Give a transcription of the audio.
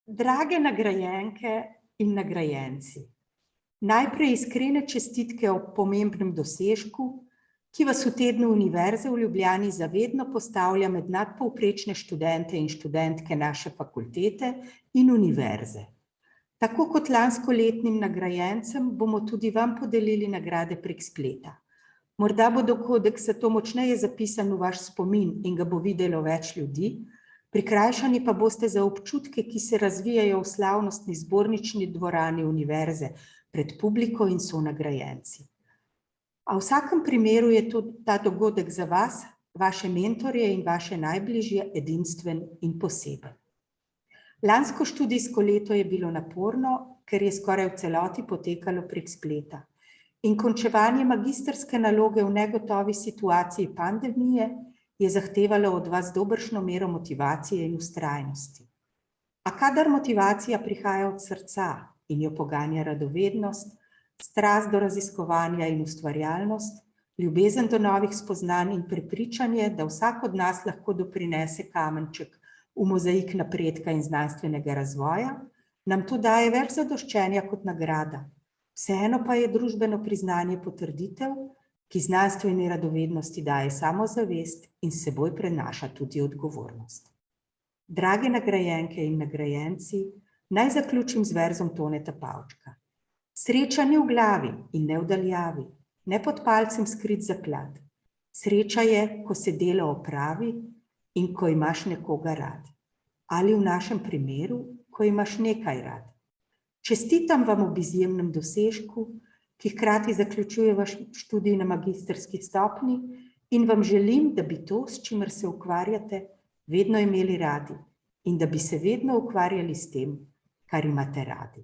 Drage nagrajenke in nagrajenci, najprej iskrene čestitke ob pomembnem dosežku, ki vas v tednu Univerze v Ljubljani zavedno postavlja med nadpovprečne študente in študentke naše fakultete in univerze. Tako kot lanskoletnim nagrajencem bomo tudi vam podelili nagrade prek spleta. Morda bo dogodek zato močneje zapisan v vaš spomin in ga bo videlo več ljudi, prikrajšani pa boste za občutke, ki se razvijajo v slavnostni zbornični dvorani univerze pred publiko in sonagrajenci. A v vsakem primeru je ta dogodek za vas, vaše mentorje in vaše najbližje edinstven in poseben. Lansko študijsko leto je bilo naporno, ker je skoraj v celoti potekalo prek spleta. In končevanje magistrske naloge v negotovi situaciji pandemije je zahtevalo od vas dobršno mero motivacije in vztrajnosti. A kadar motivacija prihaja od srca in jo poganja radovednost, strast do raziskovanja in ustvarjalnost, ljubezen do novih spoznanj in prepričanje, da vsak od nas lahko doprinese kamenček v mozaik napredka in znanstvenega razvoja, nam to daje več zadoščenja kot nagrada. Vseeno pa je družbeno priznanje potrditev, ki znanstveni radovednosti daje samozavest in s seboj prenaša tudi odgovornost. Drage nagrajenke in nagrajenci, naj zaključim z verzom Toneta Pavčka. Sreča ni v glavi in ne v daljavi, ne pod palcem skrit zaklad. Sreča je, ko se delo opravi in ko imaš nekoga rad. Ali v našem primeru, ko imaš nekaj rad. Čestitam vam ob izjemnem dosežku, ki hkrati zaključuje vaš študij na magistrski stopnji in vam želim, da bi to, s čimer se ukvarjate, vedno imeli radi in da bi se vedno ukvarjali s tem, kar imate radi.